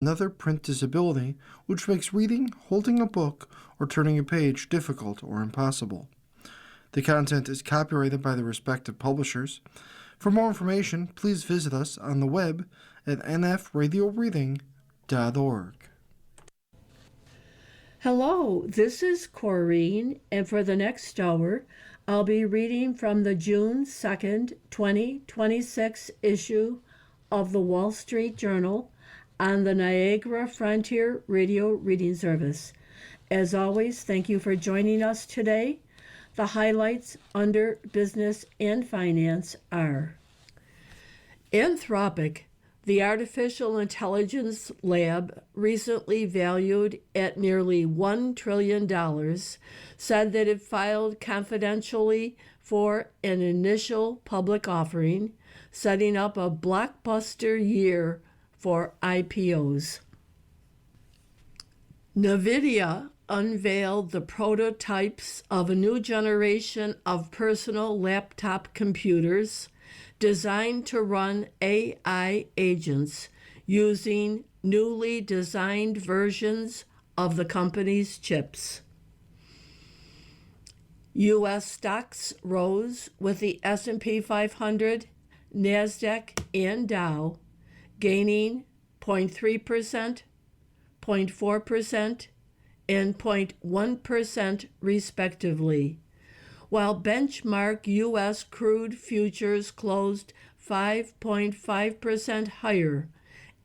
another print disability, which makes reading, holding a book, or turning a page difficult or impossible. The content is copyrighted by the respective publishers. For more information, please visit us on the web at nfradioreading.org. Hello, this is Corrine, and for the next hour, I'll be reading from the June 2nd, 2026 issue of the Wall Street Journal on the Niagara Frontier Radio Reading Service. As always, thank you for joining us today. The highlights under business and finance are: Anthropic, the artificial intelligence lab recently valued at nearly $1 trillion, said that it filed confidentially for an initial public offering, setting up a blockbuster year for IPOs. NVIDIA unveiled the prototypes of a new generation of personal laptop computers designed to run AI agents using newly designed versions of the company's chips. U.S. stocks rose with the S&P 500, NASDAQ, and Dow gaining 0.3%, 0.4%, and 0.1% respectively, while benchmark U.S. crude futures closed 5.5% higher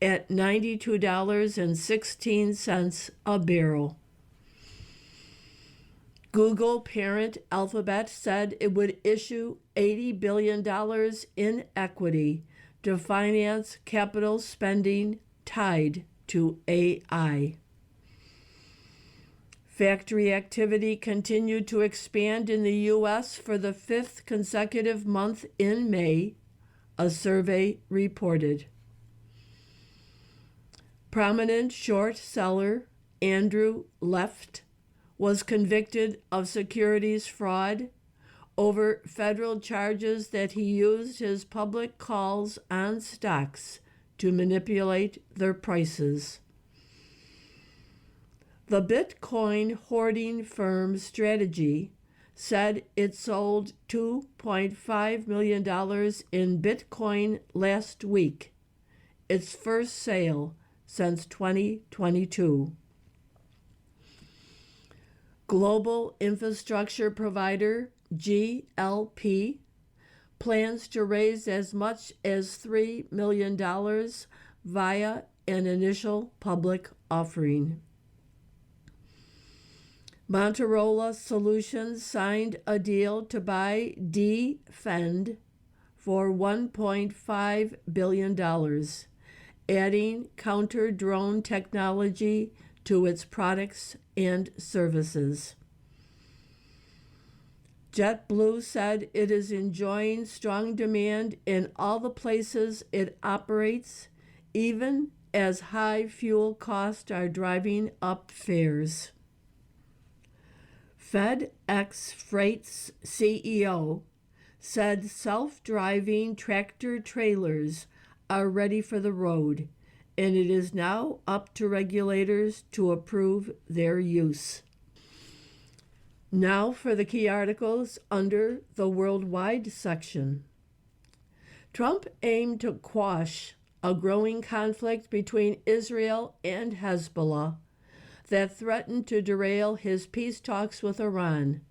at $92.16 a barrel. Google parent Alphabet said it would issue $80 billion in equity to finance capital spending tied to AI. Factory activity continued to expand in the U.S. for the fifth consecutive month in May, a survey reported. Prominent short seller Andrew Left was convicted of securities fraud over federal charges that he used his public calls on stocks to manipulate their prices. The Bitcoin hoarding firm Strategy said it sold $2.5 million in Bitcoin last week, its first sale since 2022. Global infrastructure provider GLP plans to raise as much as $3 million via an initial public offering. Motorola Solutions signed a deal to buy Defend for $1.5 billion, adding counter-drone technology to its products and services. JetBlue said it is enjoying strong demand in all the places it operates, even as high fuel costs are driving up fares. FedEx Freight's CEO said self-driving tractor-trailers are ready for the road, and it is now up to regulators to approve their use. Now for the key articles under the Worldwide section. Trump aimed to quash a growing conflict between Israel and Hezbollah that threatened to derail his peace talks with Iran,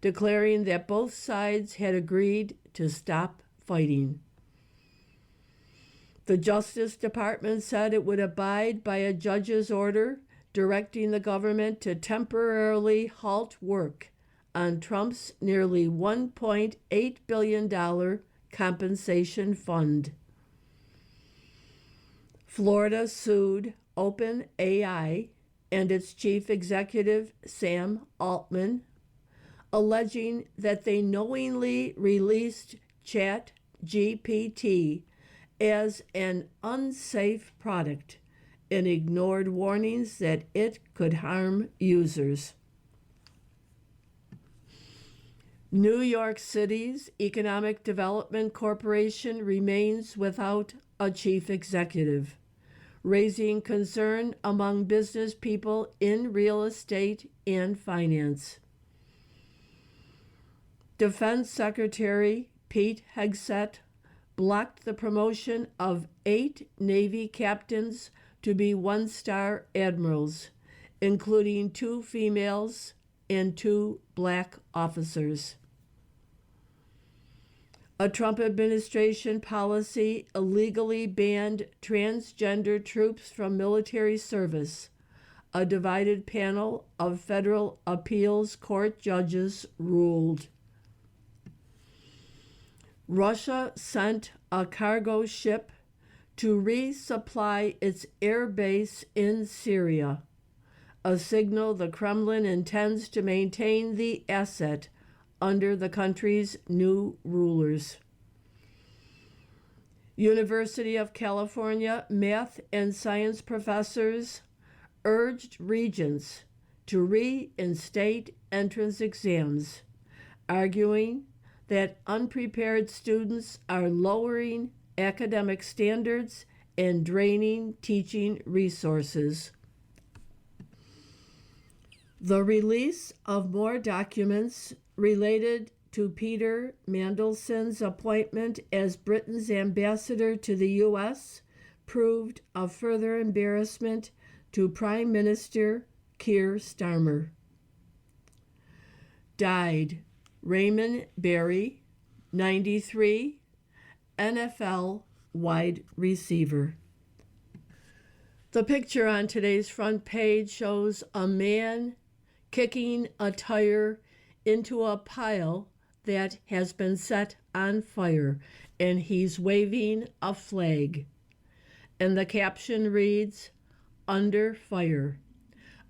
declaring that both sides had agreed to stop fighting. The Justice Department said it would abide by a judge's order directing the government to temporarily halt work on Trump's nearly $1.8 billion compensation fund. Florida sued OpenAI and its chief executive, Sam Altman, alleging that they knowingly released ChatGPT as an unsafe product and ignored warnings that it could harm users. New York City's Economic Development Corporation remains without a chief executive. raising concern among business people in real estate and finance. Defense Secretary Pete Hegseth blocked the promotion of 8 Navy captains to be one-star admirals, including 2 females and 2 black officers. A Trump administration policy illegally banned transgender troops from military service. A divided panel of federal appeals court judges ruled. Russia sent a cargo ship to resupply its air base in Syria, a signal the Kremlin intends to maintain the asset under the country's new rulers. University of California math and science professors urged regents to reinstate entrance exams, arguing that unprepared students are lowering academic standards and draining teaching resources. The release of more documents related to Peter Mandelson's appointment as Britain's ambassador to the U.S. proved a further embarrassment to Prime Minister Keir Starmer. Died Raymond Berry, 93, NFL wide receiver. The picture on today's front page shows a man kicking a tire into a pile that has been set on fire, and he's waving a flag. And the caption reads, "Under fire."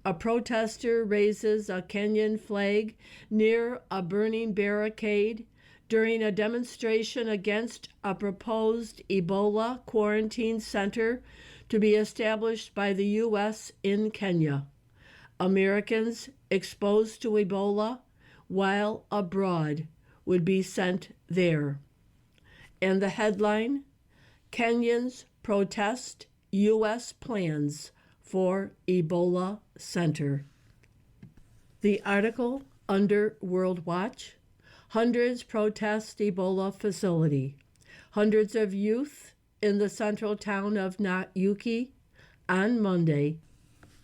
A protester raises a Kenyan flag near a burning barricade during a demonstration against a proposed Ebola quarantine center to be established by the U.S. in Kenya. Americans exposed to Ebola while abroad would be sent there. And the headline, Kenyans protest U.S. plans for Ebola Center. The article under World Watch, hundreds protest Ebola facility. Hundreds of youth in the central town of Nanyuki on Monday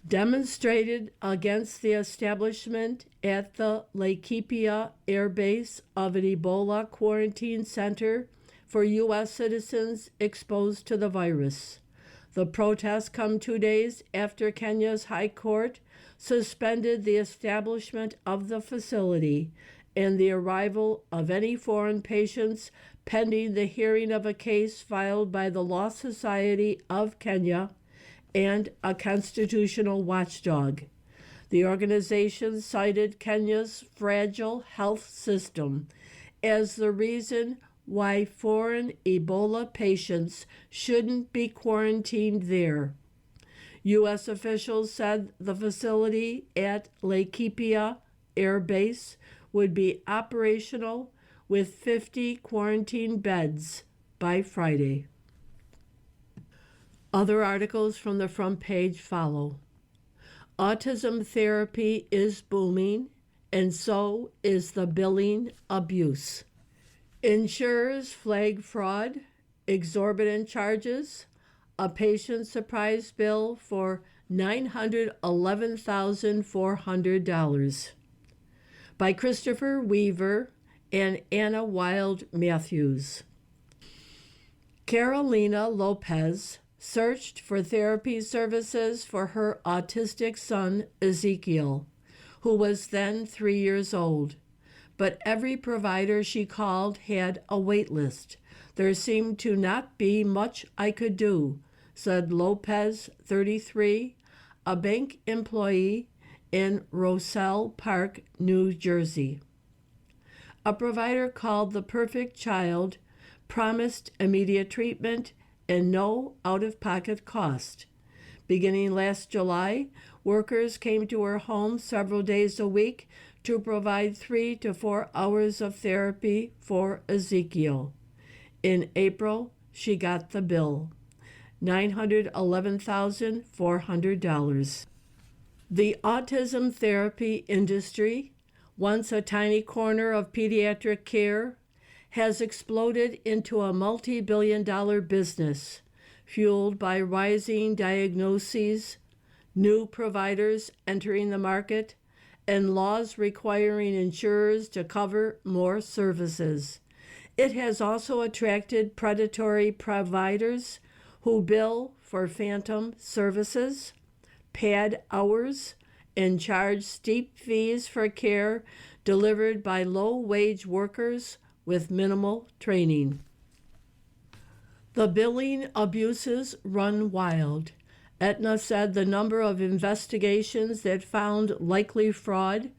demonstrated against the establishment at the Laikipia Air Base of an Ebola quarantine center for U.S. citizens exposed to the virus. The protests come 2 days after Kenya's High Court suspended the establishment of the facility and the arrival of any foreign patients pending the hearing of a case filed by the Law Society of Kenya and a constitutional watchdog. The organization cited Kenya's fragile health system as the reason why foreign Ebola patients shouldn't be quarantined there. U.S. officials said the facility at Laikipia Air Base would be operational with 50 quarantine beds by Friday. Other articles from the front page follow. Autism therapy is booming, and so is the billing abuse. Insurers flag fraud, exorbitant charges, a patient surprise bill for $911,400. By Christopher Weaver and Anna Wild Matthews. Carolina Lopez searched for therapy services for her autistic son, Ezekiel, who was then 3 years old. But every provider she called had a wait list. There seemed to not be much I could do, said Lopez, 33, a bank employee in Roselle Park, New Jersey. A provider called the perfect child, promised immediate treatment and no out-of-pocket cost. Beginning last July, workers came to her home several days a week to provide 3 to 4 hours of therapy for Ezekiel. In April, she got the bill. $911,400. The autism therapy industry, once a tiny corner of pediatric care, has exploded into a multi-billion-dollar business, fueled by rising diagnoses, new providers entering the market, and laws requiring insurers to cover more services. It has also attracted predatory providers who bill for phantom services, pad hours, and charge steep fees for care delivered by low-wage workers with minimal training. The billing abuses run wild. Aetna said the number of investigations that found likely fraud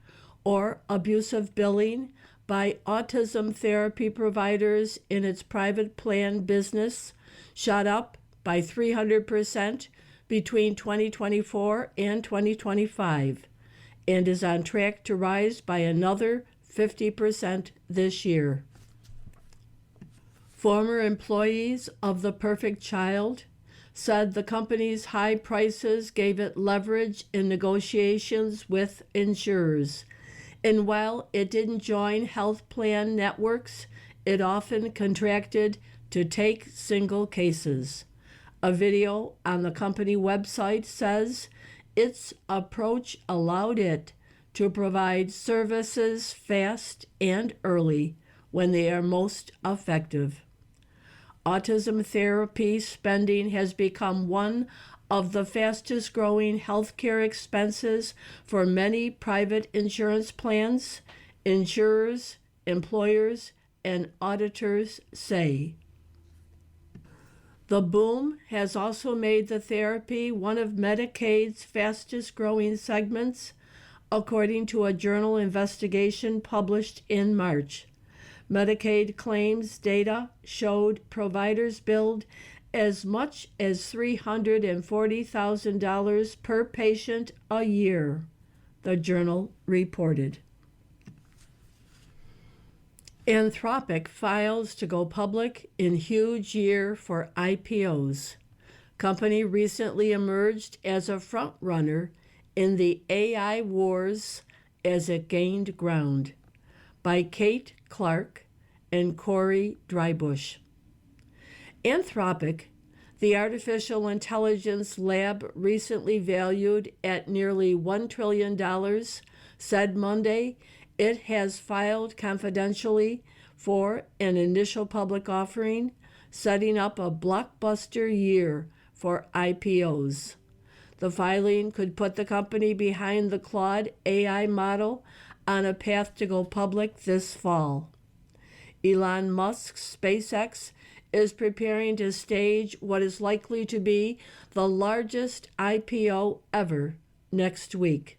or abusive billing by autism therapy providers in its private plan business shot up by 300% between 2024 and 2025 and is on track to rise by another 50% this year. Former employees of The Perfect Child said the company's high prices gave it leverage in negotiations with insurers. And while it didn't join health plan networks, it often contracted to take single cases. A video on the company website says its approach allowed it to provide services fast and early when they are most effective. Autism therapy spending has become one of the fastest growing healthcare expenses for many private insurance plans, insurers, employers, and auditors say. The boom has also made the therapy one of Medicaid's fastest growing segments, according to a journal investigation published in March. Medicaid claims data showed providers billed as much as $340,000 per patient a year, the journal reported. Anthropic files to go public in huge year for IPOs. Company recently emerged as a front-runner in the AI wars as it gained ground. By Kate Clark and Corey Drybush. Anthropic, the artificial intelligence lab recently valued at nearly $1 trillion, said Monday it has filed confidentially for an initial public offering, setting up a blockbuster year for IPOs. The filing could put the company behind the Claude AI model on a path to go public this fall. Elon Musk's SpaceX is preparing to stage what is likely to be the largest IPO ever next week.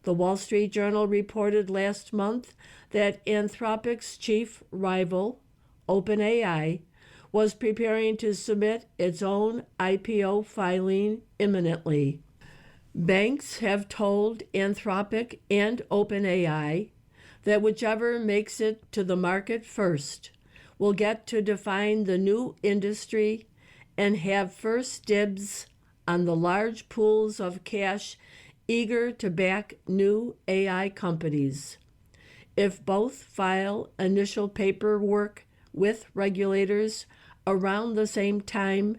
The Wall Street Journal reported last month that Anthropic's chief rival, OpenAI, was preparing to submit its own IPO filing imminently. Banks have told Anthropic and OpenAI that whichever makes it to the market first will get to define the new industry and have first dibs on the large pools of cash eager to back new AI companies. If both file initial paperwork with regulators around the same time,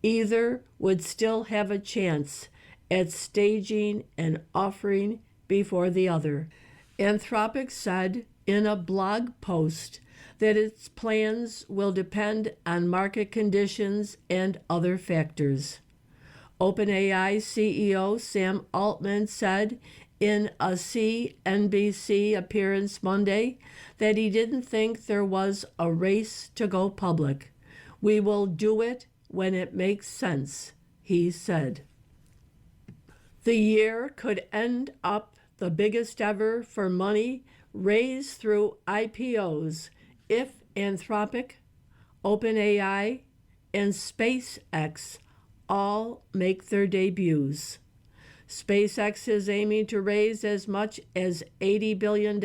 either would still have a chance at staging an offering before the other. Anthropic said in a blog post that its plans will depend on market conditions and other factors. OpenAI CEO Sam Altman said in a CNBC appearance Monday that he didn't think there was a race to go public. "We will do it when it makes sense," he said. The year could end up the biggest ever for money raised through IPOs if Anthropic, OpenAI, and SpaceX all make their debuts. SpaceX is aiming to raise as much as $80 billion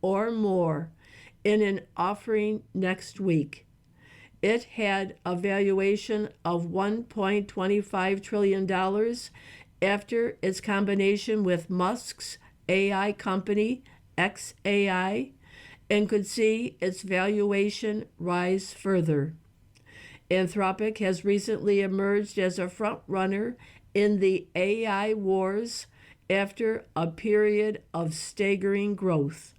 or more in an offering next week. It had a valuation of $1.25 trillion after its combination with Musk's AI company, XAI, and could see its valuation rise further. Anthropic has recently emerged as a front-runner in the AI wars after a period of staggering growth.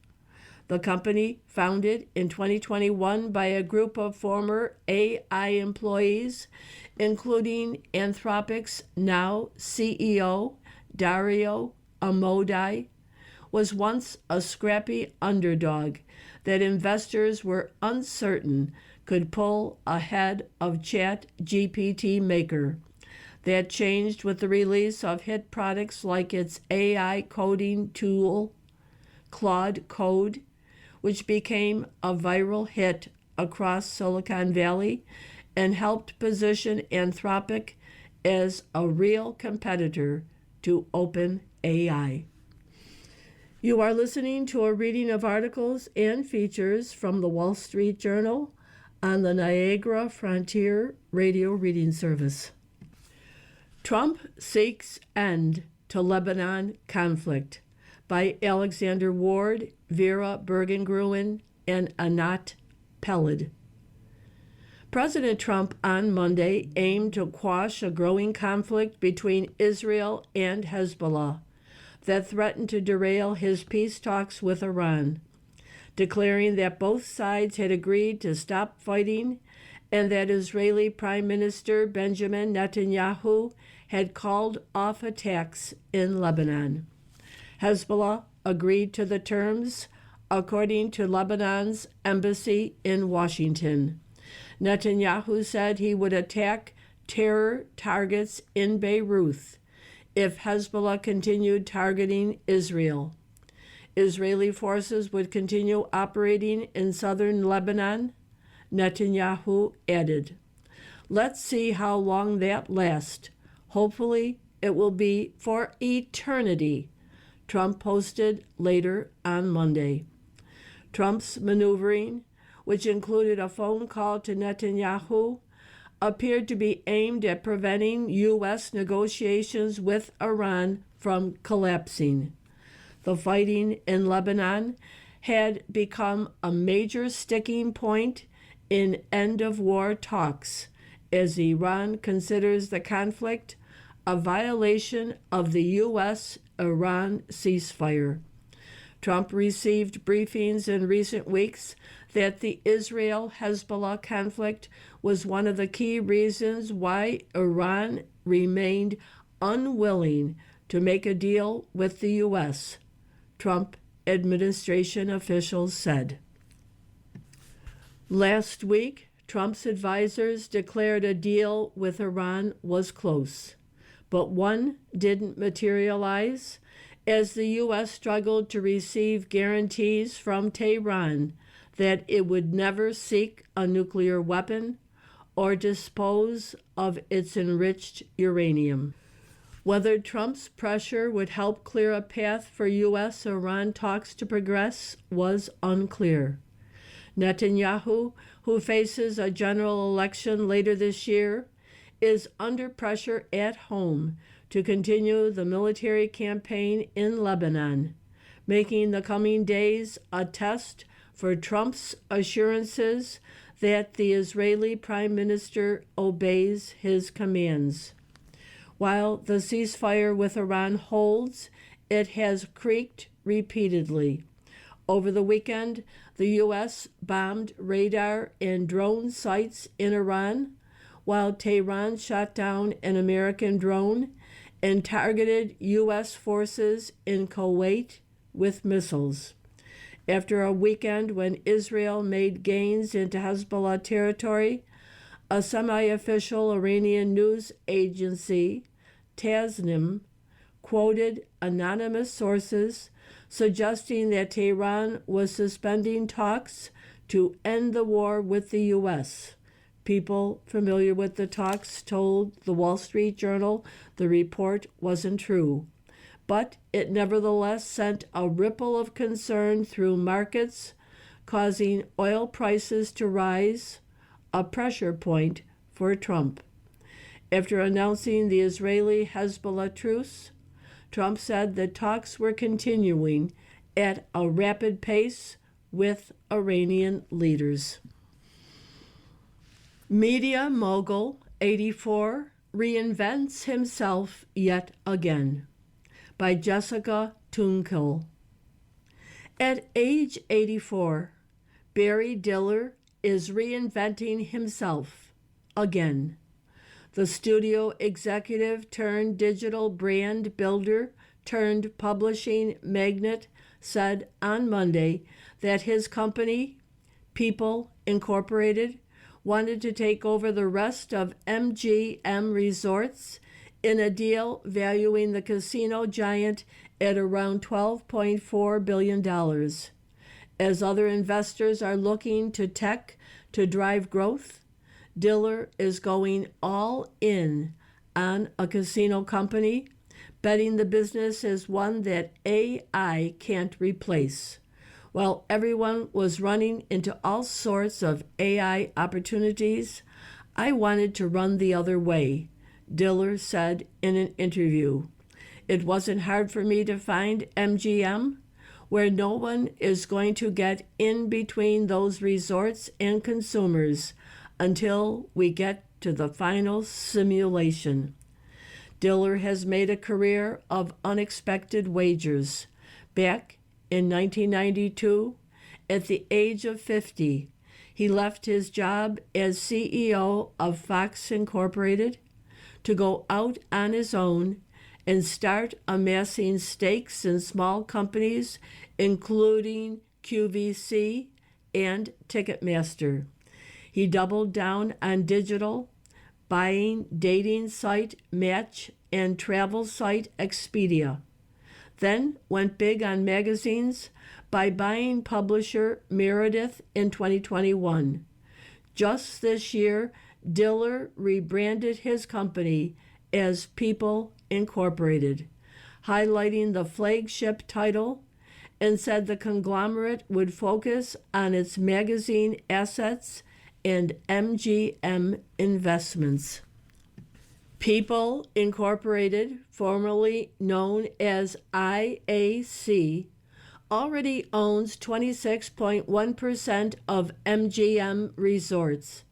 The company, founded in 2021 by a group of former AI employees, including Anthropic's now CEO, Dario Amodei, was once a scrappy underdog that investors were uncertain could pull ahead of ChatGPT maker. That changed with the release of hit products like its AI coding tool, Claude Code, which became a viral hit across Silicon Valley and helped position Anthropic as a real competitor to OpenAI. You are listening to a reading of articles and features from the Wall Street Journal on the Niagara Frontier Radio Reading Service. Trump seeks end to Lebanon conflict by Alexander Ward, Vera Bergengruen, and Anat Peled. President Trump on Monday aimed to quash a growing conflict between Israel and Hezbollah that threatened to derail his peace talks with Iran, declaring that both sides had agreed to stop fighting and that Israeli Prime Minister Benjamin Netanyahu had called off attacks in Lebanon. Hezbollah agreed to the terms, according to Lebanon's embassy in Washington. Netanyahu said he would attack terror targets in Beirut if Hezbollah continued targeting Israel. Israeli forces would continue operating in southern Lebanon, Netanyahu added. Let's see how long that lasts. Hopefully, it will be for eternity, Trump posted later on Monday. Trump's maneuvering, which included a phone call to Netanyahu, appeared to be aimed at preventing U.S. negotiations with Iran from collapsing. The fighting in Lebanon had become a major sticking point in end-of-war talks as Iran considers the conflict a violation of the U.S.-Iran ceasefire. Trump received briefings in recent weeks that the Israel-Hezbollah conflict was one of the key reasons why Iran remained unwilling to make a deal with the U.S., Trump administration officials said. Last week, Trump's advisors declared a deal with Iran was close, but one didn't materialize as the U.S. struggled to receive guarantees from Tehran that it would never seek a nuclear weapon or dispose of its enriched uranium. Whether Trump's pressure would help clear a path for U.S.-Iran talks to progress was unclear. Netanyahu, who faces a general election later this year, is under pressure at home to continue the military campaign in Lebanon, making the coming days a test for Trump's assurances that the Israeli Prime Minister obeys his commands. While the ceasefire with Iran holds, it has creaked repeatedly. Over the weekend, the U.S. bombed radar and drone sites in Iran, while Tehran shot down an American drone and targeted U.S. forces in Kuwait with missiles. After a weekend when Israel made gains into Hezbollah territory, a semi-official Iranian news agency, Tasnim, quoted anonymous sources suggesting that Tehran was suspending talks to end the war with the U.S. People familiar with the talks told the Wall Street Journal the report wasn't true, but it nevertheless sent a ripple of concern through markets, causing oil prices to rise, a pressure point for Trump. After announcing the Israeli-Hezbollah truce, Trump said that talks were continuing at a rapid pace with Iranian leaders. Media mogul 84 reinvents himself yet again, by Jessica Tunkel. At age 84, Barry Diller is reinventing himself again. The studio executive turned digital brand builder turned publishing magnate said on Monday that his company, People Incorporated, wanted to take over the rest of MGM Resorts in a deal valuing the casino giant at around $12.4 billion. As other investors are looking to tech to drive growth, Diller is going all in on a casino company, betting the business is one that AI can't replace. While everyone was running into all sorts of AI opportunities, I wanted to run the other way, Diller said in an interview. It wasn't hard for me to find MGM, where no one is going to get in between those resorts and consumers until we get to the final simulation. Diller has made a career of unexpected wagers. Back in 1992, at the age of 50, he left his job as CEO of Fox Incorporated to go out on his own and start amassing stakes in small companies, including QVC and Ticketmaster. He doubled down on digital, buying dating site Match and travel site Expedia. Then went big on magazines by buying publisher Meredith in 2021. Just this year, Diller rebranded his company as People Incorporated, highlighting the flagship title, and said the conglomerate would focus on its magazine assets and MGM investments. People Incorporated, formerly known as IAC, already owns 26.1% of MGM Resorts.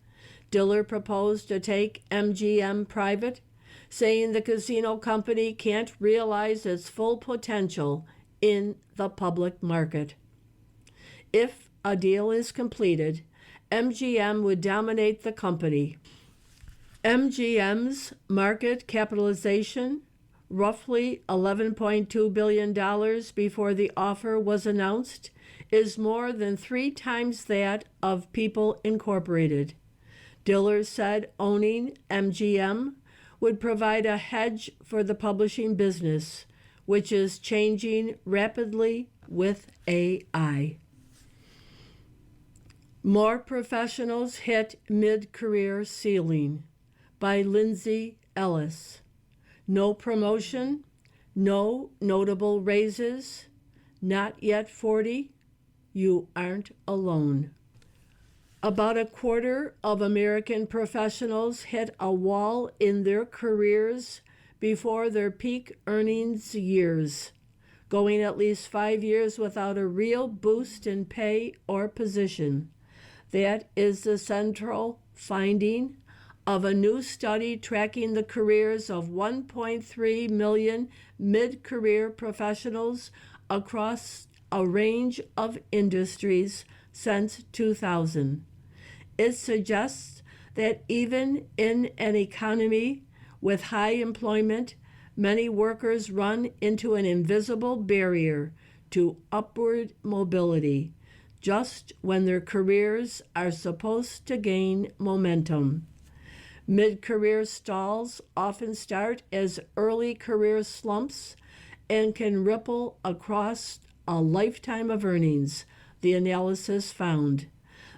Diller proposed to take MGM private, saying the casino company can't realize its full potential in the public market. If a deal is completed, MGM would dominate the company. MGM's market capitalization, roughly $11.2 billion before the offer was announced, is more than 3 times that of People Incorporated. Diller said owning MGM would provide a hedge for the publishing business, which is changing rapidly with AI. More professionals hit mid-career ceiling, by Lindsay Ellis. No promotion, no notable raises, not yet 40, you aren't alone. About a quarter of American professionals hit a wall in their careers before their peak earnings years, going at least 5 years without a real boost in pay or position. That is the central finding of a new study tracking the careers of 1.3 million mid-career professionals across a range of industries since 2000. It suggests that even in an economy with high employment, many workers run into an invisible barrier to upward mobility just when their careers are supposed to gain momentum. Mid-career stalls often start as early career slumps and can ripple across a lifetime of earnings, the analysis found.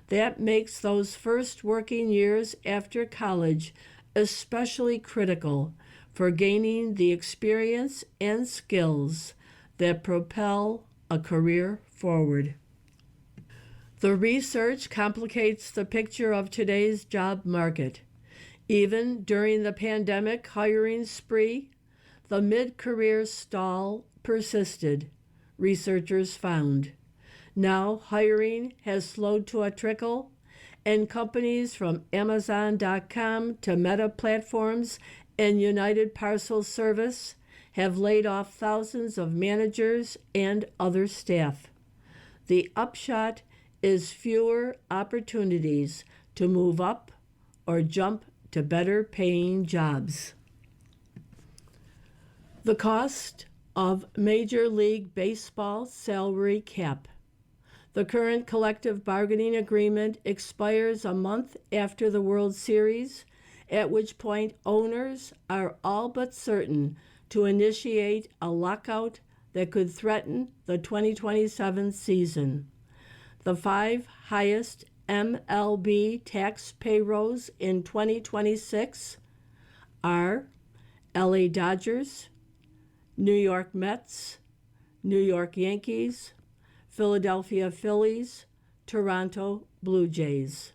That makes those first working years after college especially critical for gaining the experience and skills that propel a career forward. The research complicates the picture of today's job market. Even during the pandemic hiring spree, the mid-career stall persisted, researchers found. Now hiring has slowed to a trickle, and companies from Amazon.com to Meta Platforms and United Parcel Service have laid off thousands of managers and other staff. The upshot is fewer opportunities to move up or jump to better paying jobs. The cost of Major League Baseball salary cap. The current collective bargaining agreement expires a month after the World Series, at which point owners are all but certain to initiate a lockout that could threaten the 2027 season. The 5 highest MLB tax payrolls in 2026 are LA Dodgers, New York Mets, New York Yankees, Philadelphia Phillies, Toronto Blue Jays.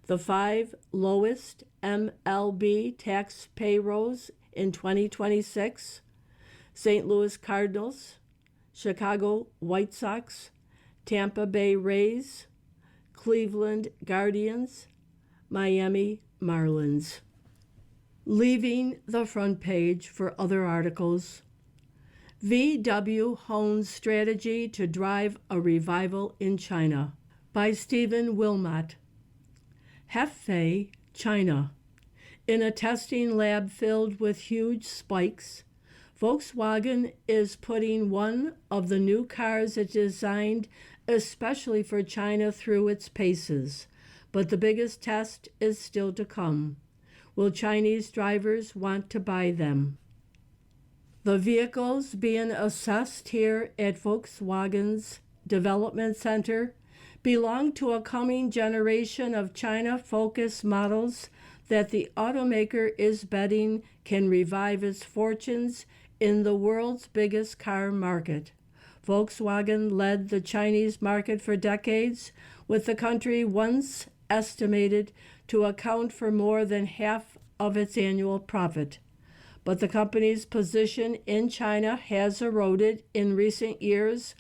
The 5 lowest MLB tax payrolls in 2026: St. Louis Cardinals, Chicago White Sox, Tampa Bay Rays, Cleveland Guardians, Miami Marlins. Leaving the front page for other articles, VW hones strategy to drive a revival in China by Stephen Wilmot. Hefei, China. In a testing lab filled with huge spikes, Volkswagen is putting one of the new cars it designed especially for China through its paces. But the biggest test is still to come. Will Chinese drivers want to buy them? The vehicles being assessed here at Volkswagen's development center belong to a coming generation of China-focused models that the automaker is betting can revive its fortunes in the world's biggest car market. Volkswagen led the Chinese market for decades, with the country once estimated to account for more than half of its annual profit. But the company's position in China has eroded in recent years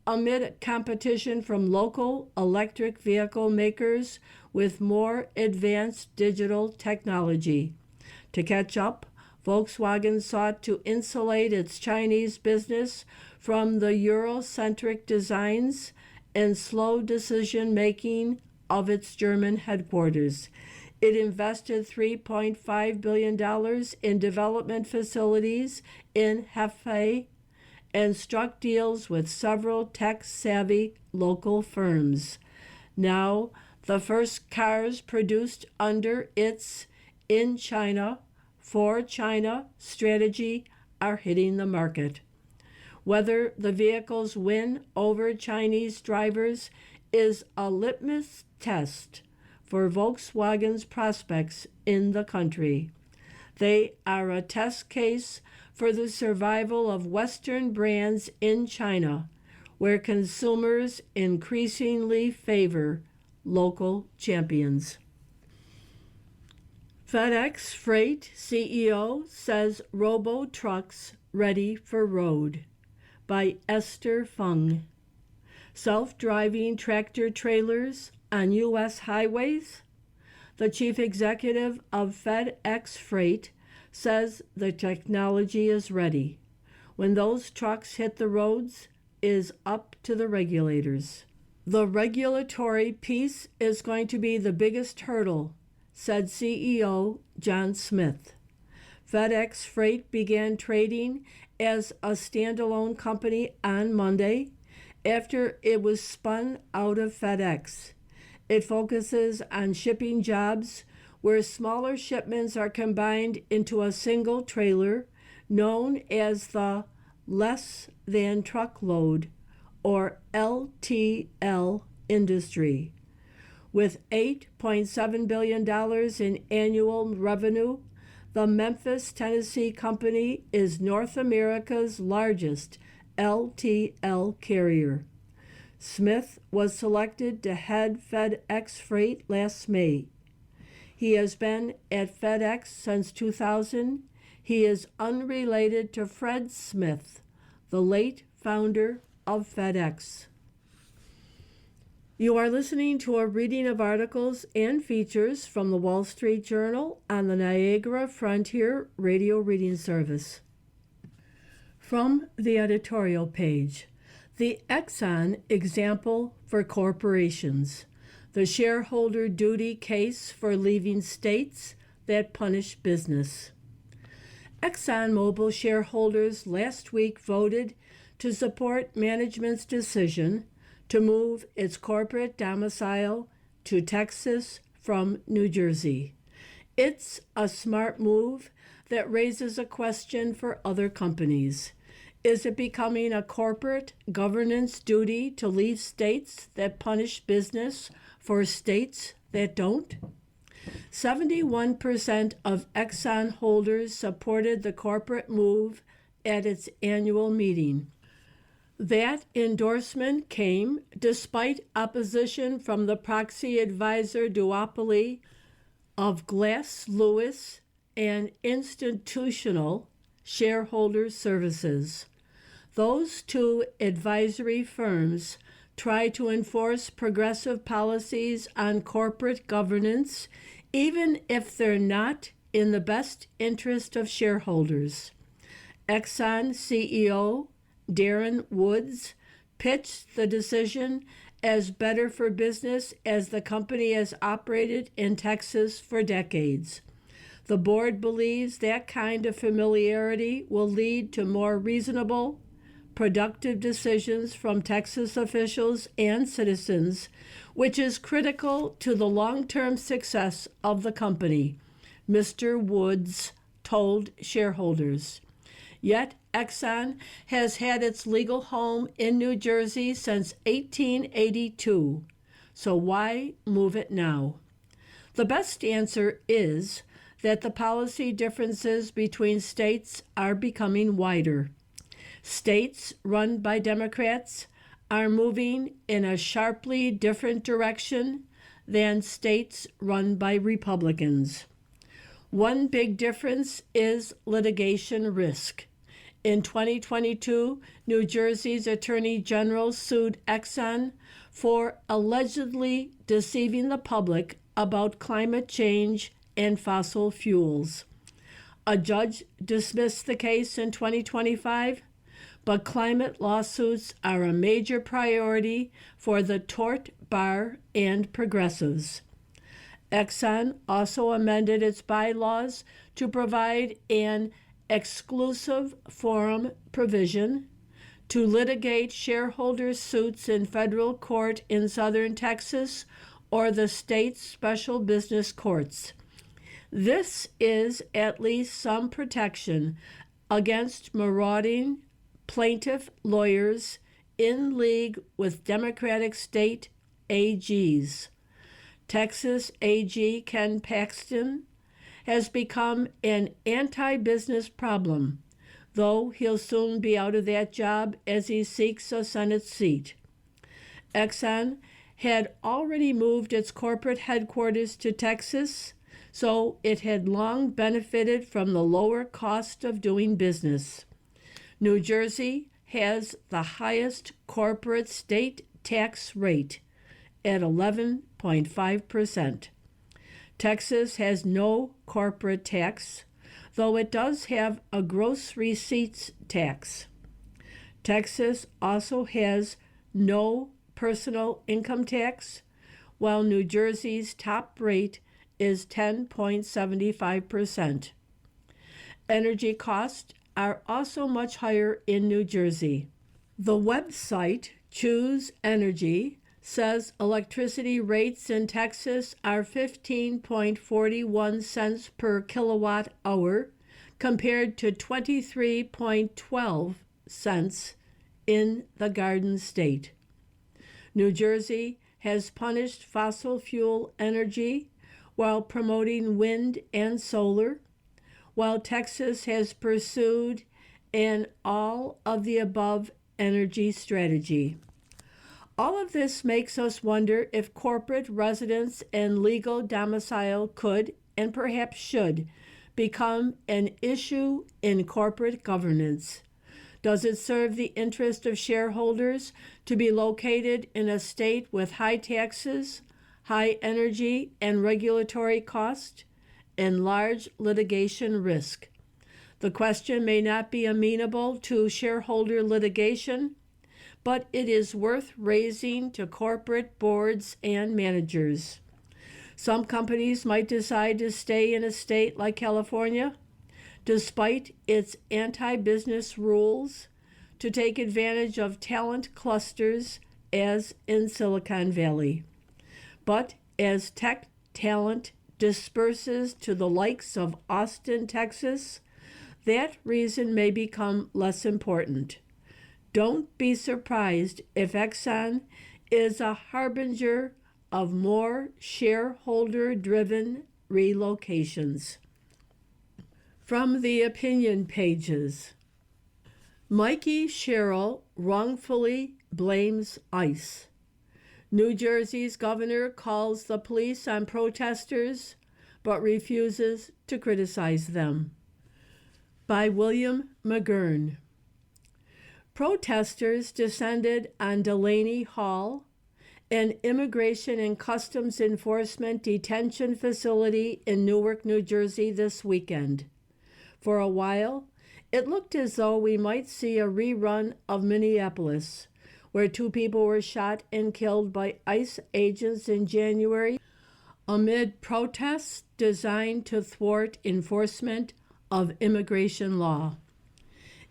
amid competition from local electric vehicle makers with more advanced digital technology. To catch up, Volkswagen sought to insulate its Chinese business from the Eurocentric designs and slow decision-making of its German headquarters. It invested $3.5 billion in development facilities in Hefei and struck deals with several tech-savvy local firms. Now, the first cars produced under its In China, for China strategy are hitting the market. Whether the vehicles win over Chinese drivers is a litmus test for Volkswagen's prospects in the country. They are a test case for the survival of Western brands in China, where consumers increasingly favor local champions. FedEx Freight CEO says robo-trucks ready for road by Esther Fung. Self-driving tractor trailers on U.S. highways? The chief executive of FedEx Freight says the technology is ready. When those trucks hit the roads, is up to the regulators. The regulatory piece is going to be the biggest hurdle, said CEO John Smith. FedEx Freight began trading as a standalone company on Monday after it was spun out of FedEx. It focuses on shipping jobs where smaller shipments are combined into a single trailer, known as the less than truckload, or LTL industry. With $8.7 billion in annual revenue, the Memphis, Tennessee company is North America's largest LTL carrier. Smith was selected to head FedEx Freight last May. He has been at FedEx since 2000. He is unrelated to Fred Smith, the late founder of FedEx. You are listening to a reading of articles and features from the Wall Street Journal on the Niagara Frontier Radio Reading Service. From the editorial page, the Exxon example for corporations, the shareholder duty case for leaving states that punish business. ExxonMobil shareholders last week voted to support management's decision to move its corporate domicile to Texas from New Jersey. It's a smart move that raises a question for other companies. Is it becoming a corporate governance duty to leave states that punish business for states that don't? 71% of Exxon holders supported the corporate move at its annual meeting. That endorsement came despite opposition from the proxy advisor duopoly of Glass Lewis and Institutional Shareholder Services. Those two advisory firms try to enforce progressive policies on corporate governance, even if they're not in the best interest of shareholders. Exxon CEO Darren Woods pitched the decision as better for business as the company has operated in Texas for decades. The board believes that kind of familiarity will lead to more reasonable, productive decisions from Texas officials and citizens, which is critical to the long-term success of the company, Mr. Woods told shareholders. Yet Exxon has had its legal home in New Jersey since 1882, so why move it now? The best answer is that the policy differences between states are becoming wider. States run by Democrats are moving in a sharply different direction than states run by Republicans. One big difference is litigation risk. In 2022, New Jersey's Attorney General sued Exxon for allegedly deceiving the public about climate change and fossil fuels. A judge dismissed the case in 2025, but climate lawsuits are a major priority for the tort bar and progressives. Exxon also amended its bylaws to provide an exclusive forum provision to litigate shareholder suits in federal court in southern Texas or the state's special business courts. This is at least some protection against marauding plaintiff lawyers in league with Democratic state AGs. Texas AG Ken Paxton has become an anti-business problem, though he'll soon be out of that job as he seeks a Senate seat. Exxon had already moved its corporate headquarters to Texas, so it had long benefited from the lower cost of doing business. New Jersey has the highest corporate state tax rate at 11.5%. Texas has no corporate tax, though it does have a gross receipts tax. Texas also has no personal income tax, while New Jersey's top rate is 10.75%. Energy costs are also much higher in New Jersey. The website Choose Energy says electricity rates in Texas are 15.41 cents per kilowatt hour compared to 23.12 cents in the Garden State. New Jersey has punished fossil fuel energy while promoting wind and solar, while Texas has pursued an all-of-the-above energy strategy. All of this makes us wonder if corporate residence and legal domicile could, and perhaps should, become an issue in corporate governance. Does it serve the interest of shareholders to be located in a state with high taxes, high energy and regulatory cost, and large litigation risk? The question may not be amenable to shareholder litigation, but it is worth raising to corporate boards and managers. Some companies might decide to stay in a state like California, despite its anti-business rules, to take advantage of talent clusters as in Silicon Valley. But as tech talent disperses to the likes of Austin, Texas, that reason may become less important. Don't be surprised if Exxon is a harbinger of more shareholder-driven relocations. From the opinion pages, Mikey Sherrill wrongfully blames ICE. New Jersey's governor calls the police on protesters but refuses to criticize them. By William McGurn. Protesters descended on Delaney Hall, an Immigration and Customs Enforcement detention facility in Newark, New Jersey this weekend. For a while, it looked as though we might see a rerun of Minneapolis, where 2 people were shot and killed by ICE agents in January amid protests designed to thwart enforcement of immigration law.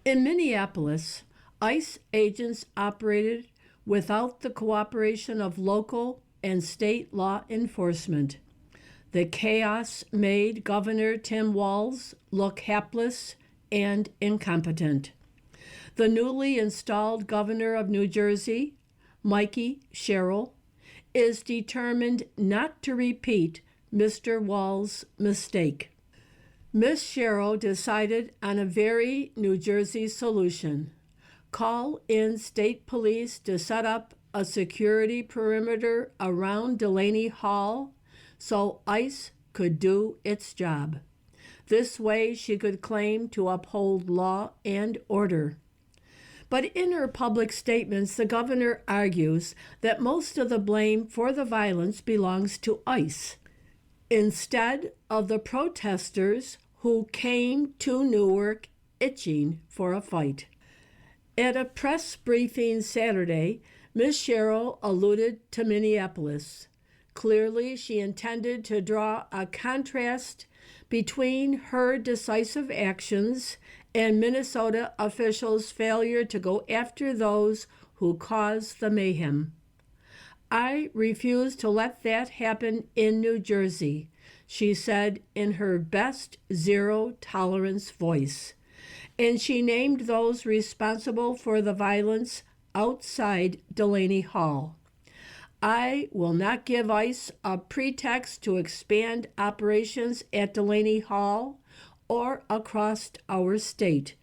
In Minneapolis, ICE agents operated without the cooperation of local and state law enforcement. The chaos made Governor Tim Walz look hapless and incompetent. The newly installed governor of New Jersey, Mikey Sherrill, is determined not to repeat Mr. Walz's mistake. Ms. Sherrill decided on a very New Jersey solution. Call in state police to set up a security perimeter around Delaney Hall so ICE could do its job. This way she could claim to uphold law and order. But in her public statements, the governor argues that most of the blame for the violence belongs to ICE, instead of the protesters who came to Newark itching for a fight. At a press briefing Saturday, Ms. Sherrill alluded to Minneapolis. Clearly, she intended to draw a contrast between her decisive actions and Minnesota officials' failure to go after those who caused the mayhem. I refuse to let that happen in New Jersey, she said in her best zero-tolerance voice. And she named those responsible for the violence outside Delaney Hall. I will not give ICE a pretext to expand operations at Delaney Hall or across our state,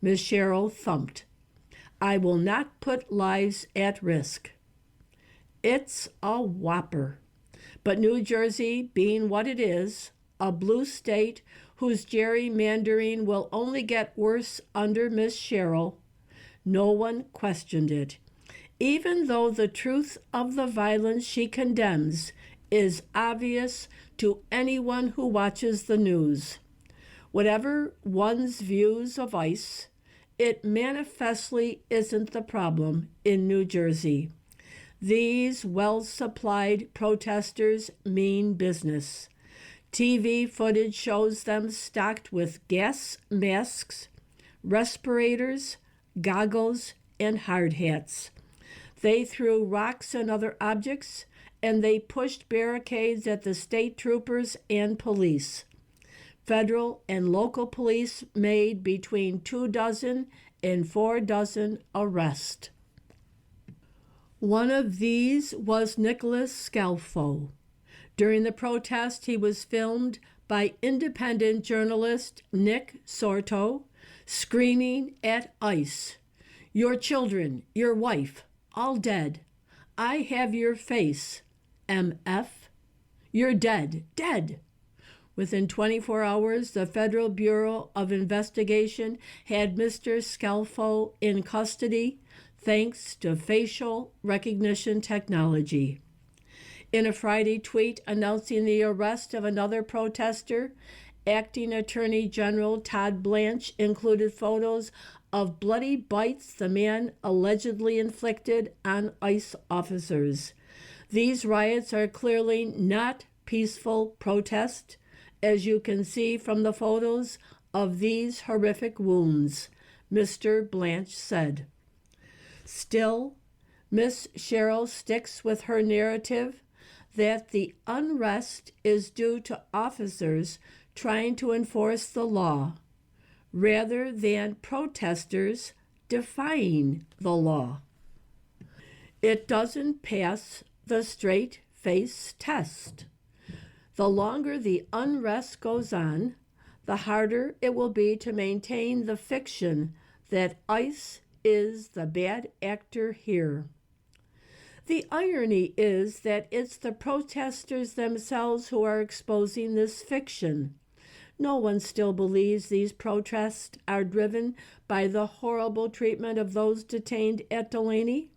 Ms. Sherrill thumped. I will not put lives at risk. It's a whopper. But New Jersey, being what it is, a blue state whose gerrymandering will only get worse under Ms. Sherrill, no one questioned it, even though the truth of the violence she condemns is obvious to anyone who watches the news. Whatever one's views of ICE, it manifestly isn't the problem in New Jersey. These well-supplied protesters mean business. TV footage shows them stocked with gas masks, respirators, goggles, and hard hats. They threw rocks and other objects, and they pushed barricades at the state troopers and police. Federal and local police made between 24 and 4 arrests. One of these was Nicholas Scalfo. During the protest, he was filmed by independent journalist Nick Sorto, screaming at ICE, "Your children, your wife, all dead. I have your face, MF. You're dead, dead. Within 24 hours, the Federal Bureau of Investigation had Mr. Scalfo in custody thanks to facial recognition technology. In a Friday tweet announcing the arrest of another protester, Acting Attorney General Todd Blanche included photos of bloody bites the man allegedly inflicted on ICE officers. These riots are clearly not peaceful protests, as you can see from the photos of these horrific wounds, Mr. Blanche said. Still, Miss Sherrill sticks with her narrative that the unrest is due to officers trying to enforce the law, rather than protesters defying the law. It doesn't pass the straight face test. The longer the unrest goes on, the harder it will be to maintain the fiction that ICE is the bad actor here. The irony is that it's the protesters themselves who are exposing this fiction. No one still believes these protests are driven by the horrible treatment of those detained at Delaney.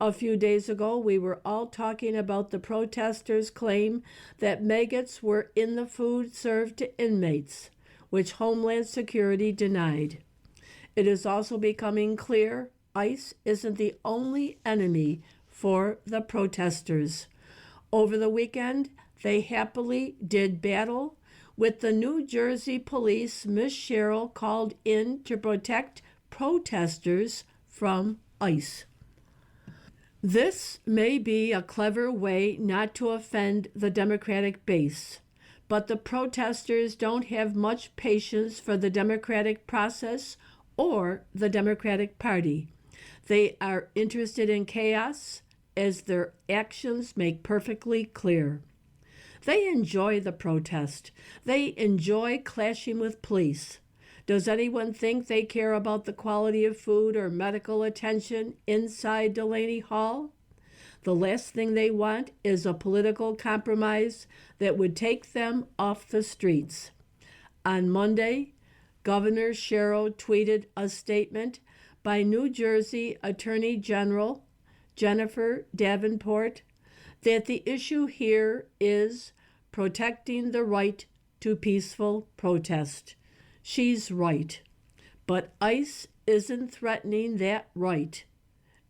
A few days ago, we were all talking about the protesters' claim that maggots were in the food served to inmates, which Homeland Security denied. It is also becoming clear ICE isn't the only enemy for the protesters. Over the weekend, they happily did battle with the New Jersey police Miss Sherrill called in to protect protesters from ICE. This may be a clever way not to offend the Democratic base, but the protesters don't have much patience for the democratic process or the Democratic Party. They are interested in chaos, as their actions make perfectly clear. They enjoy the protest. They enjoy clashing with police. Does anyone think they care about the quality of food or medical attention inside Delaney Hall? The last thing they want is a political compromise that would take them off the streets. On Monday, Governor Sherrill tweeted a statement by New Jersey Attorney General Jennifer Davenport that the issue here is protecting the right to peaceful protest. She's right, but ICE isn't threatening that right,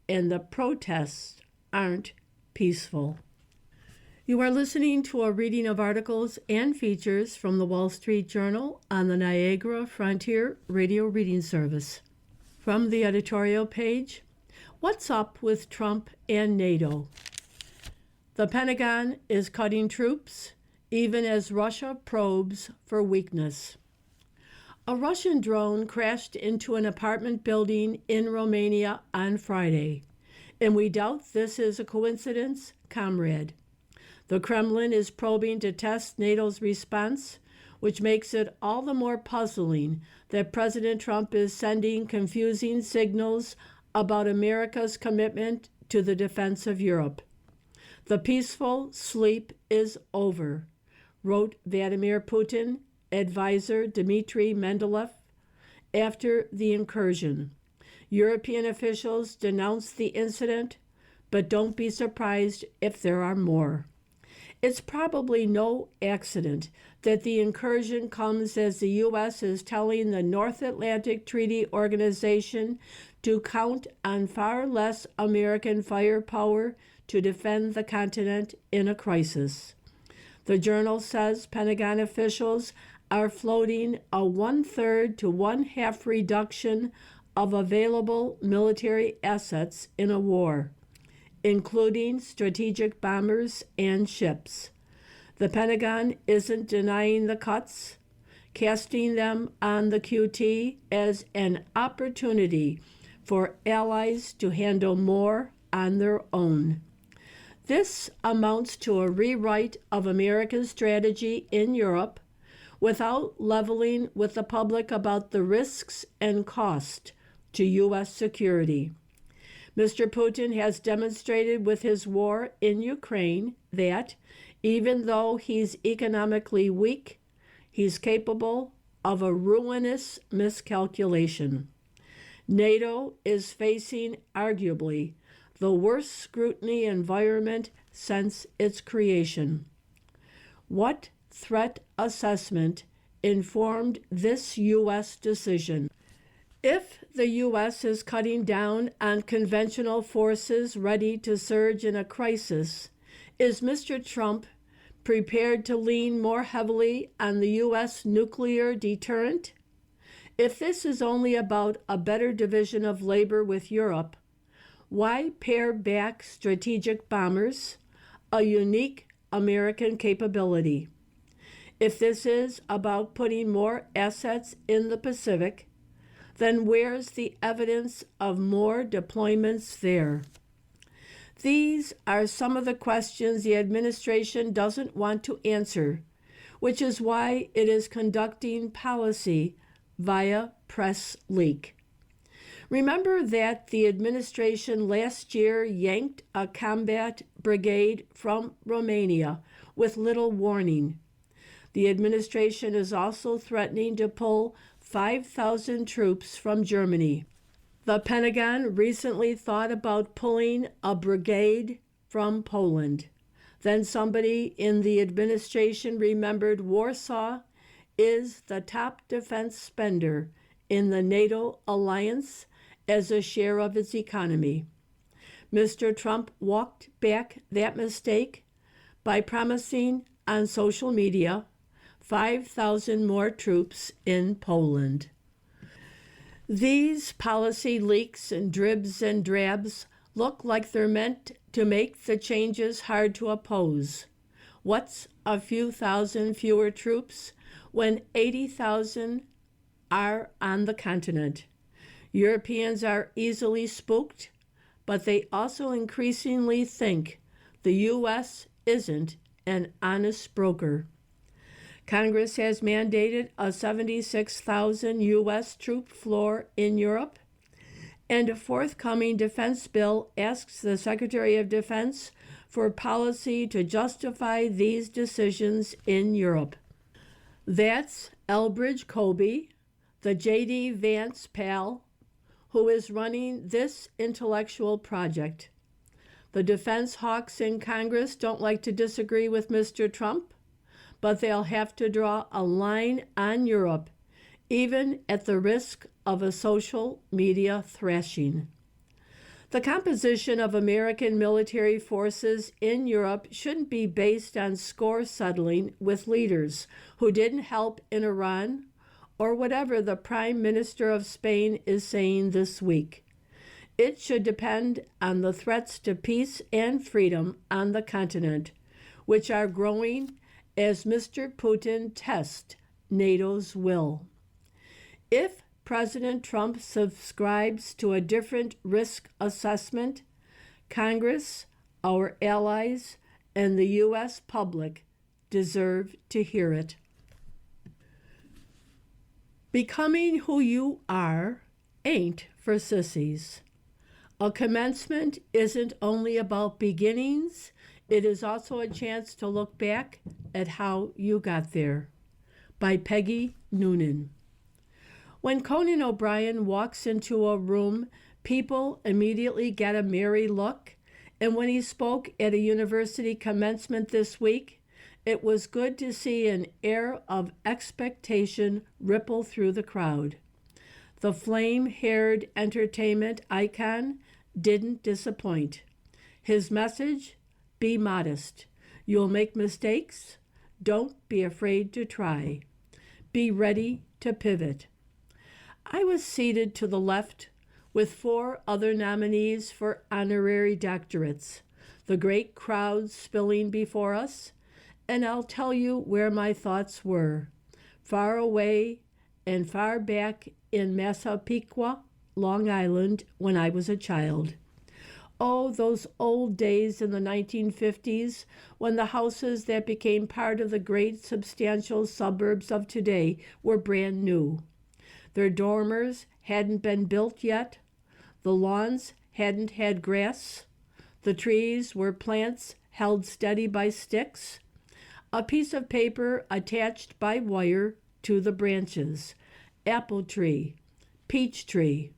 and the protests aren't peaceful. You are listening to a reading of articles and features from the Wall Street Journal on the Niagara Frontier Radio Reading Service. From the editorial page, What's Up with Trump and NATO? The Pentagon is cutting troops, even as Russia probes for weakness. A Russian drone crashed into an apartment building in Romania on Friday, and we doubt this is a coincidence, comrade. The Kremlin is probing to test NATO's response, which makes it all the more puzzling that President Trump is sending confusing signals about America's commitment to the defense of Europe. The peaceful sleep is over, wrote Vladimir Putin advisor Dmitry Medvedev after the incursion. European officials denounced the incident, but don't be surprised if there are more. It's probably no accident that the incursion comes as the U.S. is telling the North Atlantic Treaty Organization to count on far less American firepower to defend the continent in a crisis. The journal says Pentagon officials are floating a 1/3 to 1/2 reduction of available military assets in a war, including strategic bombers and ships. The Pentagon isn't denying the cuts, casting them on the QT as an opportunity for allies to handle more on their own. This amounts to a rewrite of American strategy in Europe without leveling with the public about the risks and cost to U.S. security. Mr. Putin has demonstrated with his war in Ukraine that, even though he's economically weak, he's capable of a ruinous miscalculation. NATO is facing, arguably, the worst scrutiny environment since its creation. What threat assessment informed this U.S. decision? If the U.S. is cutting down on conventional forces ready to surge in a crisis, is Mr. Trump prepared to lean more heavily on the U.S. nuclear deterrent? If this is only about a better division of labor with Europe, why pare back strategic bombers, a unique American capability? If this is about putting more assets in the Pacific, then where's the evidence of more deployments there? These are some of the questions the administration doesn't want to answer, which is why it is conducting policy via press leak. Remember that the administration last year yanked a combat brigade from Romania with little warning. The administration is also threatening to pull 5,000 troops from Germany. The Pentagon recently thought about pulling a brigade from Poland. Then somebody in the administration remembered Warsaw is the top defense spender in the NATO alliance as a share of its economy. Mr. Trump walked back that mistake by promising on social media 5,000 more troops in Poland. These policy leaks and dribs and drabs look like they're meant to make the changes hard to oppose. What's a few thousand fewer troops when 80,000 are on the continent? Europeans are easily spooked, but they also increasingly think the U.S. isn't an honest broker. Congress has mandated a 76,000 U.S. troop floor in Europe, and a forthcoming defense bill asks the Secretary of Defense for policy to justify these decisions in Europe. That's Elbridge Colby, the J.D. Vance pal, who is running this intellectual project. The defense hawks in Congress don't like to disagree with Mr. Trump, but they'll have to draw a line on Europe, even at the risk of a social media thrashing. The composition of American military forces in Europe shouldn't be based on score settling with leaders who didn't help in Iran or whatever the Prime Minister of Spain is saying this week. It should depend on the threats to peace and freedom on the continent, which are growing as Mr. Putin tests NATO's will. If President Trump subscribes to a different risk assessment, Congress, our allies, and the U.S. public deserve to hear it. Becoming who you are ain't for sissies. A commencement isn't only about beginnings, it is also a chance to look back at how you got there. By Peggy Noonan. When Conan O'Brien walks into a room, people immediately get a merry look, and when he spoke at a university commencement this week, it was good to see an air of expectation ripple through the crowd. The flame-haired entertainment icon didn't disappoint. His message: be modest. You'll make mistakes. Don't be afraid to try. Be ready to pivot. I was seated to the left with 4 other nominees for honorary doctorates, the great crowd spilling before us, and I'll tell you where my thoughts were. Far away and far back in Massapequa, Long Island, when I was a child. Oh, those old days in the 1950s when the houses that became part of the great substantial suburbs of today were brand new. Their dormers hadn't been built yet. The lawns hadn't had grass. The trees were plants held steady by sticks, a piece of paper attached by wire to the branches, apple tree, peach tree,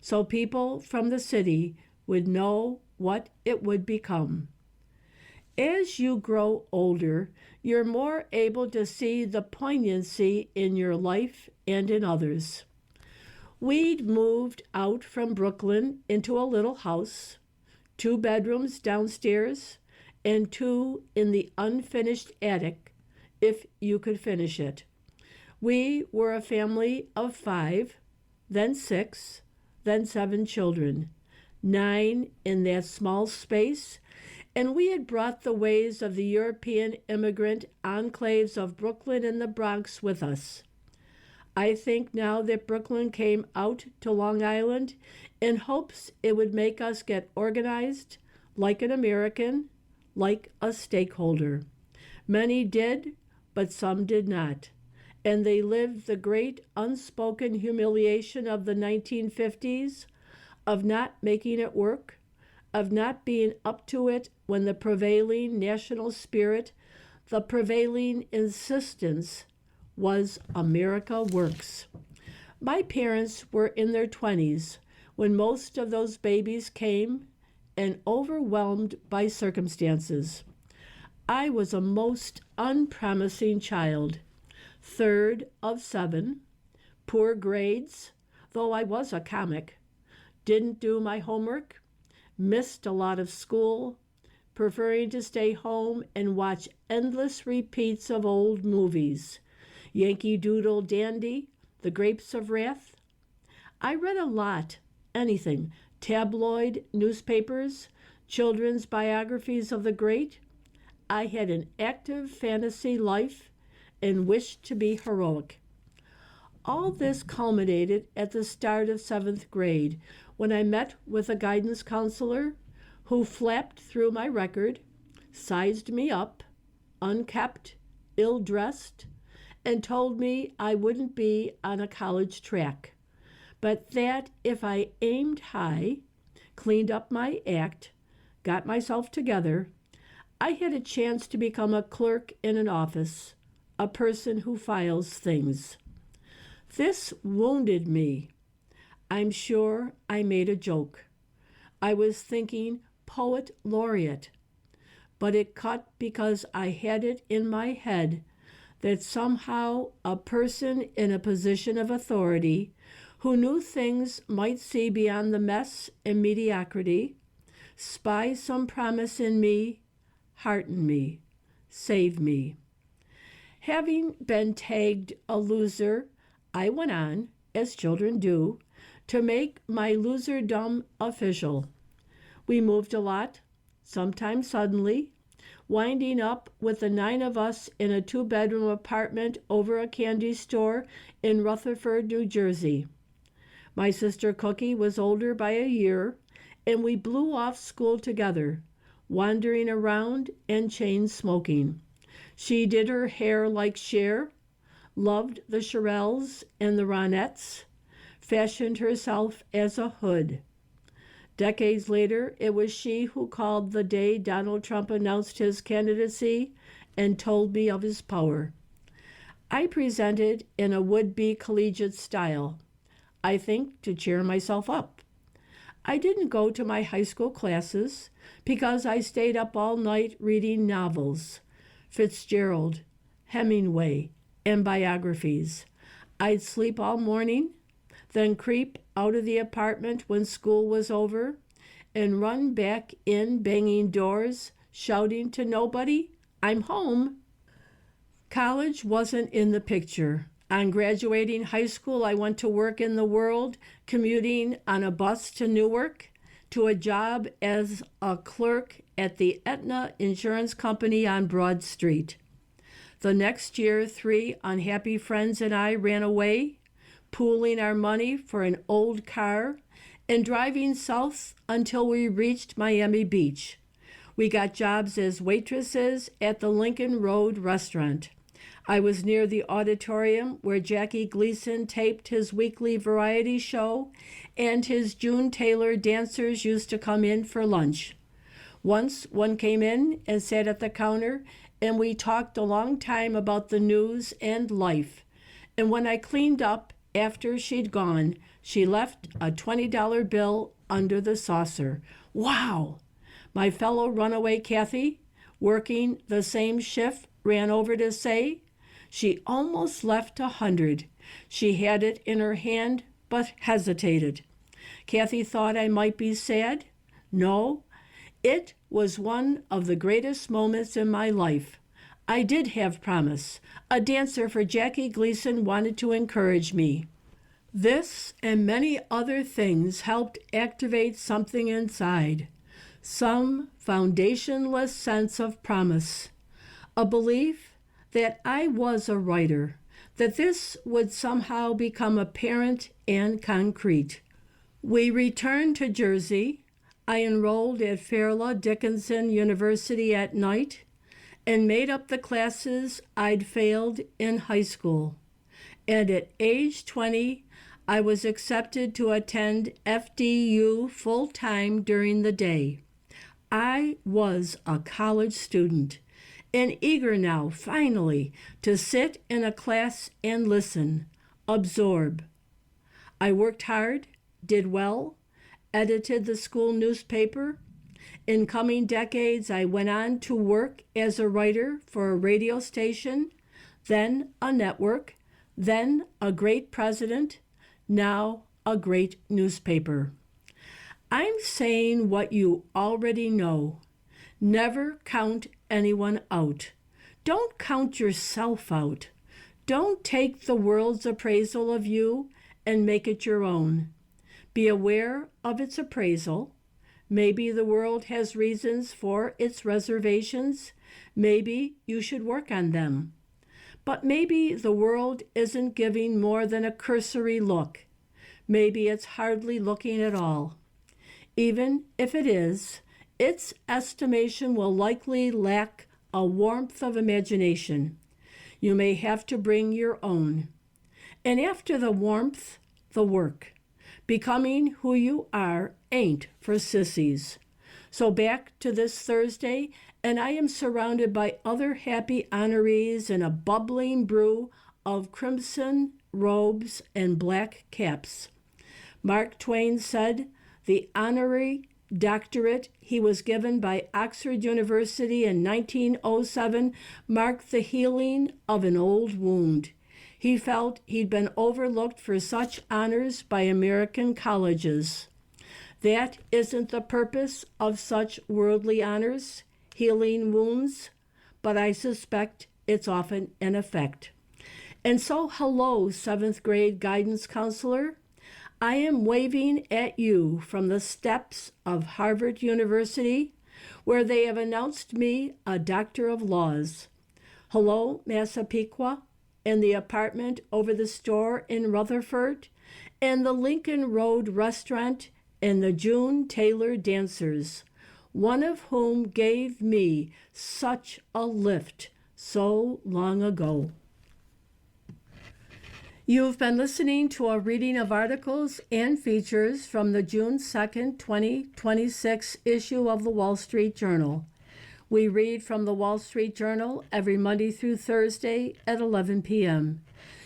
so people from the city would know what it would become. As you grow older, you're more able to see the poignancy in your life and in others. We'd moved out from Brooklyn into a little house, 2 bedrooms downstairs and 2 in the unfinished attic, if you could finish it. We were a family of 5, then 6, then 7 children, 9 in that small space, and we had brought the ways of the European immigrant enclaves of Brooklyn and the Bronx with us. I think now that Brooklyn came out to Long Island in hopes it would make us get organized, like an American, like a stakeholder. Many did, but some did not. And they lived the great unspoken humiliation of the 1950s, of not making it work, of not being up to it when the prevailing national spirit, the prevailing insistence was America works. My parents were in their 20s when most of those babies came and overwhelmed by circumstances. I was a most unpromising child, 3rd of 7, poor grades, though I was a comic, didn't do my homework, missed a lot of school, preferring to stay home and watch endless repeats of old movies, Yankee Doodle Dandy, The Grapes of Wrath. I read a lot, anything, tabloid newspapers, children's biographies of the great. I had an active fantasy life and wished to be heroic. All this culminated at the start of 7th grade when I met with a guidance counselor who flapped through my record, sized me up, unkempt, ill-dressed, and told me I wouldn't be on a college track, but that if I aimed high, cleaned up my act, got myself together, I had a chance to become a clerk in an office, a person who files things. This wounded me. I'm sure I made a joke. I was thinking poet laureate, but it cut because I had it in my head that somehow a person in a position of authority who knew things might see beyond the mess and mediocrity, spy some promise in me, hearten me, save me. Having been tagged a loser, I went on, as children do, to make my loserdom official. We moved a lot, sometimes suddenly, winding up with the 9 of us in a 2-bedroom apartment over a candy store in Rutherford, New Jersey. My sister Cookie was older by a year, and we blew off school together, wandering around and chain smoking. She did her hair like Cher, loved the Shirelles and the Ronettes, fashioned herself as a hood. Decades later, it was she who called the day Donald Trump announced his candidacy and told me of his power. I presented in a would-be collegiate style, I think to cheer myself up. I didn't go to my high school classes because I stayed up all night reading novels, Fitzgerald, Hemingway, and biographies. I'd sleep all morning, then creep out of the apartment when school was over and run back in banging doors, shouting to nobody, "I'm home." College wasn't in the picture. On graduating high school, I went to work in the world, commuting on a bus to Newark, to a job as a clerk at the Aetna Insurance Company on Broad Street. The next year, 3 unhappy friends and I ran away, pooling our money for an old car and driving south until we reached Miami Beach. We got jobs as waitresses at the Lincoln Road restaurant. I was near the auditorium where Jackie Gleason taped his weekly variety show, and his June Taylor dancers used to come in for lunch. Once one came in and sat at the counter, and we talked a long time about the news and life. And when I cleaned up after she'd gone, she left a $20 bill under the saucer. Wow! My fellow runaway Kathy, working the same shift, ran over to say she almost left 100. She had it in her hand, but hesitated. Kathy thought I might be sad. No, it was one of the greatest moments in my life. I did have promise. A dancer for Jackie Gleason wanted to encourage me. This and many other things helped activate something inside, some foundationless sense of promise, a belief that I was a writer, that this would somehow become apparent and concrete. We returned to Jersey. I enrolled at Fairleigh Dickinson University at night and made up the classes I'd failed in high school. And at age 20, I was accepted to attend FDU full-time during the day. I was a college student and eager now, finally, to sit in a class and listen, absorb. I worked hard, did well, edited the school newspaper. In coming decades, I went on to work as a writer for a radio station, then a network, then a great president, now a great newspaper. I'm saying what you already know. Never count anyone out. Don't count yourself out. Don't take the world's appraisal of you and make it your own. Be aware of its appraisal. Maybe the world has reasons for its reservations. Maybe you should work on them. But maybe the world isn't giving more than a cursory look. Maybe it's hardly looking at all. Even if it is, its estimation will likely lack a warmth of imagination. You may have to bring your own. And after the warmth, the work. Becoming who you are ain't for sissies. So back to this Thursday, and I am surrounded by other happy honorees in a bubbling brew of crimson robes and black caps. Mark Twain said the honorary doctorate he was given by Oxford University in 1907 marked the healing of an old wound. He felt he'd been overlooked for such honors by American colleges. That isn't the purpose of such worldly honors, healing wounds, but I suspect it's often an effect. And so, hello, 7th grade guidance counselor. I am waving at you from the steps of Harvard University, where they have announced me a Doctor of Laws. Hello, Massapequa, and the apartment over the store in Rutherford, and the Lincoln Road restaurant, and the June Taylor dancers, one of whom gave me such a lift so long ago. You've been listening to a reading of articles and features from the June 2nd, 2026 issue of the Wall Street Journal. We read from the Wall Street Journal every Monday through Thursday at 11 p.m.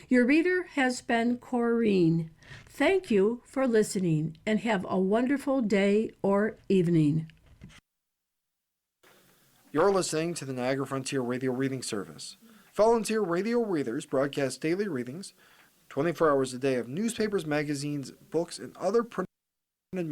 Your reader has been Corrine. Thank you for listening and have a wonderful day or evening. You're listening to the Niagara Frontier Radio Reading Service. Volunteer radio readers broadcast daily readings, 24 hours a day of newspapers, magazines, books, and other printed matter